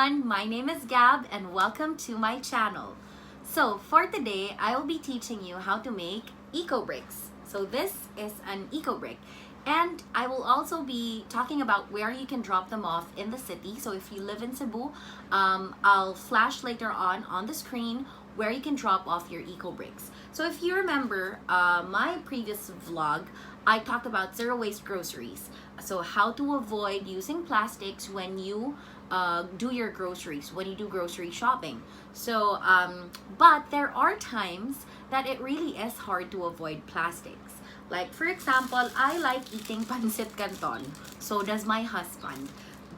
everyone, my name is Gab and welcome to my channel. So for today, I will be teaching you how to make ECOBRICKS. So this is an ECOBRICK, and I will also be talking about where you can drop them off in the city. So if you live in Cebu, I'll flash later on the screen where you can drop off your ECOBRICKS. So if you remember my previous vlog, I talked about zero waste groceries. So how to avoid using plastics when you do your groceries, when you do grocery shopping. So, but there are times that it really is hard to avoid plastics. Like for example, I like eating pancit canton. So does my husband.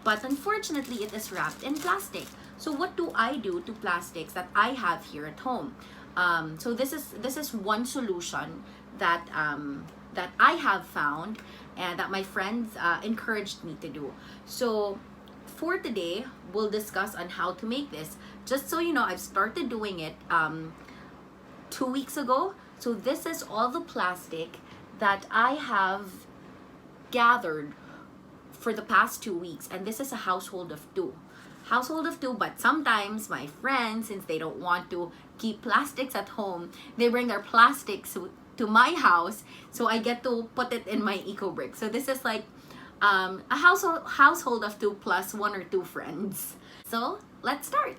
But unfortunately, it is wrapped in plastic. So what do I do to plastics that I have here at home? So this is one solution that that I have found and that my friends encouraged me to do. So for today, we'll discuss on how to make this. Just so you know, I've started doing it 2 weeks ago. So this is all the plastic that I have gathered for the past 2 weeks, and this is a household of two. But sometimes my friends, since they don't want to keep plastics at home, they bring their plastics to my house, so I get to put it in my ECOBRICK. So this is like a household of two plus one or two friends. So let's start.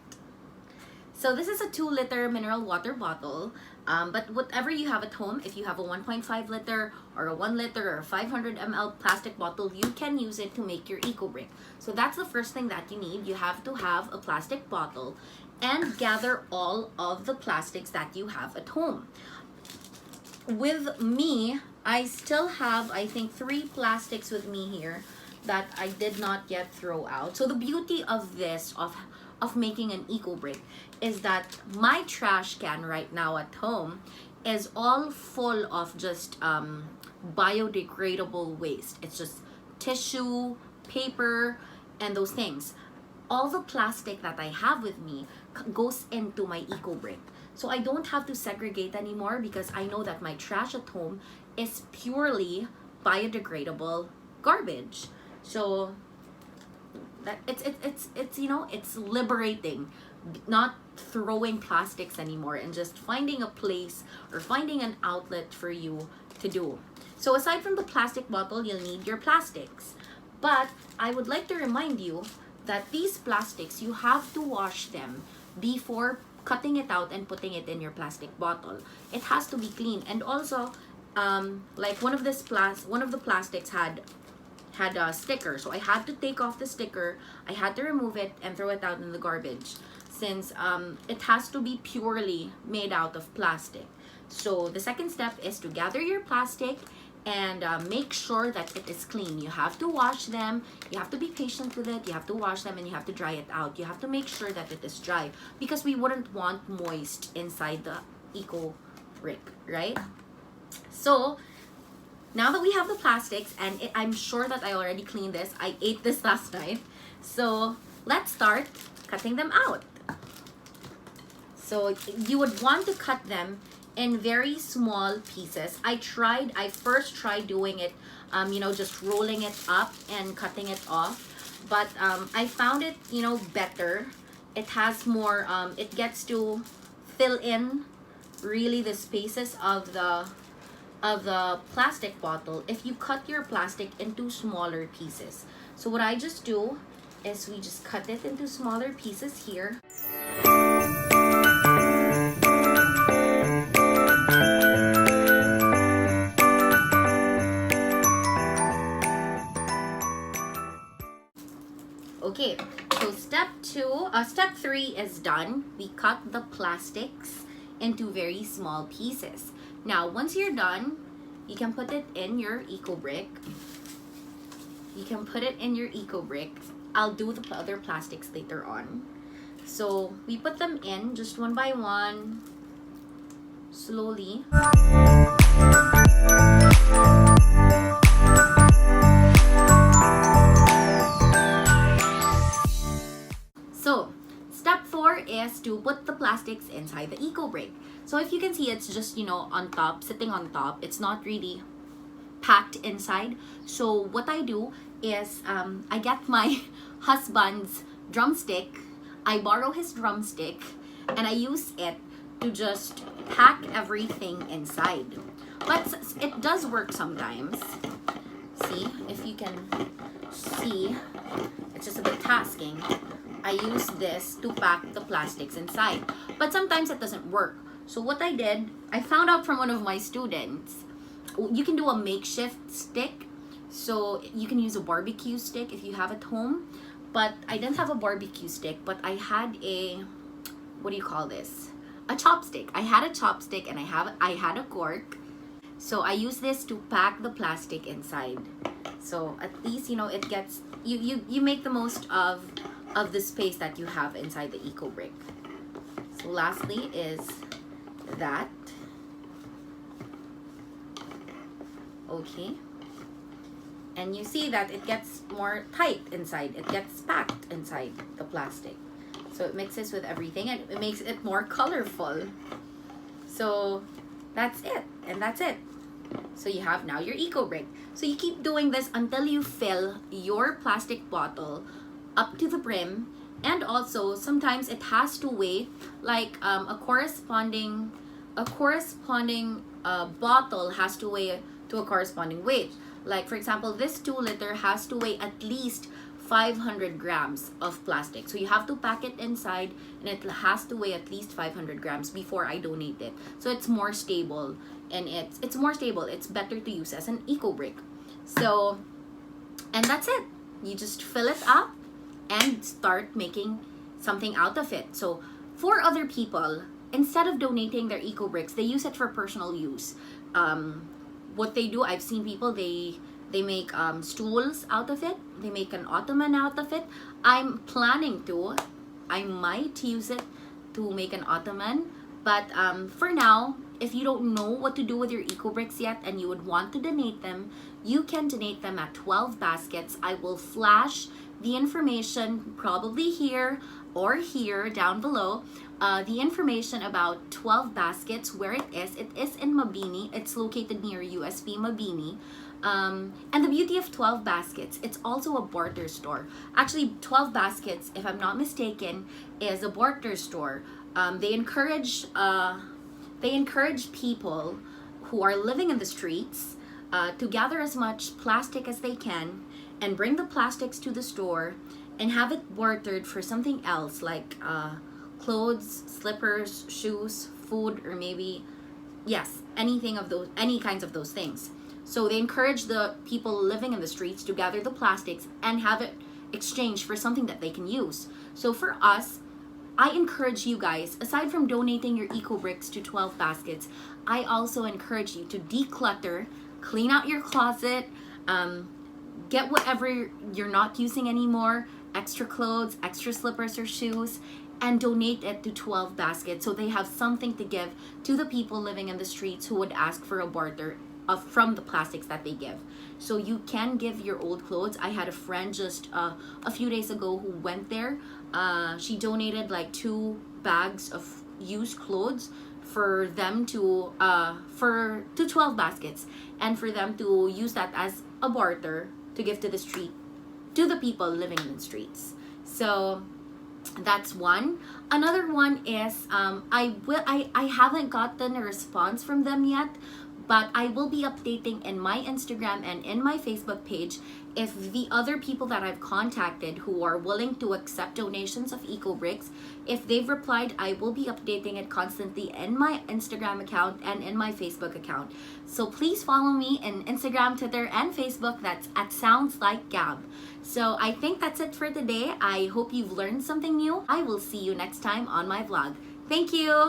So this is a 2-liter mineral water bottle, but whatever you have at home, if you have a 1.5 liter or a 1 liter or a 500 ml plastic bottle, you can use it to make your ECOBRICK. So that's the first thing that you need. You have to have a plastic bottle and gather all of the plastics that you have at home. With me, I still have, I think, 3 plastics with me here that I did not yet throw out. So the beauty of this, of making an ECOBRICK, is that my trash can right now at home is all full of just biodegradable waste. It's just tissue, paper, and those things. All the plastic that I have with me goes into my ECOBRICK. So I don't have to segregate anymore because I know that my trash at home is purely biodegradable garbage. So that it's you know, it's liberating, not throwing plastics anymore and just finding a place or finding an outlet for you to do. So aside from the plastic bottle, you'll need your plastics. But I would like to remind you that these plastics, you have to wash them before cutting it out and putting it in your plastic bottle. It has to be clean. And also, like one of the plastics had a sticker, so I had to take off the sticker. I had to remove it and throw it out in the garbage, since it has to be purely made out of plastic. So the second step is to gather your plastic and make sure that it is clean. You have to wash them, you have to be patient with it, you have to wash them, and you have to dry it out. You have to make sure that it is dry because we wouldn't want moist inside the ECOBRICK, right? So now that we have the plastics, and I'm sure that I already cleaned this, I ate this last night, so let's start cutting them out. So you would want to cut them in very small pieces. I first tried doing it, you know, just rolling it up and cutting it off, but I found it, you know, better. It has more, it gets to fill in really the spaces of the plastic bottle if you cut your plastic into smaller pieces. So what I just do is we just cut it into smaller pieces here. Okay, so step 3 is done. We cut the plastics into very small pieces. Now, once you're done, you can put it in your ECOBRICK. I'll do the other plastics later on. So we put them in just one by one, slowly. So step 4 is to put the plastics inside the ECOBRICK. So if you can see, it's just, you know, on top, sitting on top. It's not really packed inside. So what I do is I get my husband's drumstick I borrow his drumstick and I use it to just pack everything inside. But it does work sometimes. See, if you can see, it's just a bit tasking. I use this to pack the plastics inside. But sometimes it doesn't work. So what I did, I found out from one of my students, you can do a makeshift stick. So you can use a barbecue stick if you have at home. But I didn't have a barbecue stick, but I had a, what do you call this? A chopstick. I had a chopstick and I had a cork. So I use this to pack the plastic inside. So at least, you know, it gets, you make the most of the space that you have inside the EcoBrick. So lastly is that. Okay. And you see that it gets more tight inside. It gets packed inside the plastic. So it mixes with everything and it makes it more colorful. So that's it. And that's it. So you have now your EcoBrick. So you keep doing this until you fill your plastic bottle up to the brim. And also sometimes it has to weigh like a corresponding bottle has to weigh to a corresponding weight. Like for example, this 2-liter has to weigh at least 500 grams of plastic. So you have to pack it inside and it has to weigh at least 500 grams before I donate it. So it's more stable and it's more stable. It's better to use as an EcoBrick. So, and that's it. You just fill it up and start making something out of it. So for other people, instead of donating their EcoBricks, they use it for personal use. What they do, I've seen people, they make stools out of it. They make an ottoman out of it. I'm planning to. I might use it to make an ottoman. But for now, if you don't know what to do with your EcoBricks yet and you would want to donate them, you can donate them at 12 baskets. I will flash the information probably here or here down below. The information about 12 baskets, where it is in Mabini. It's located near USP Mabini. And the beauty of 12 baskets, it's also a barter store. Actually, 12 baskets, if I'm not mistaken, is a barter store. They encourage people who are living in the streets to gather as much plastic as they can and bring the plastics to the store and have it bartered for something else like clothes, slippers, shoes, food, or maybe, yes, any kinds of those things. So they encourage the people living in the streets to gather the plastics and have it exchanged for something that they can use. So for us, I encourage you guys, aside from donating your EcoBricks to 12 baskets, I also encourage you to declutter, clean out your closet, get whatever you're not using anymore, extra clothes, extra slippers or shoes, and donate it to 12 baskets so they have something to give to the people living in the streets who would ask for a barter from the plastics that they give. So you can give your old clothes. I had a friend just a few days ago who went there. She donated like 2 bags of used clothes for them to 12 baskets, and for them to use that as a barter to give to the people living in the streets. So that's one. Another one is I haven't gotten a response from them yet, but I will be updating in my Instagram and in my Facebook page if the other people that I've contacted who are willing to accept donations of EcoBricks, if they've replied, I will be updating it constantly in my Instagram account and in my Facebook account. So please follow me in Instagram, Twitter, and Facebook. That's at Sounds Like Gab. So I think that's it for today. I hope you've learned something new. I will see you next time on my vlog. Thank you!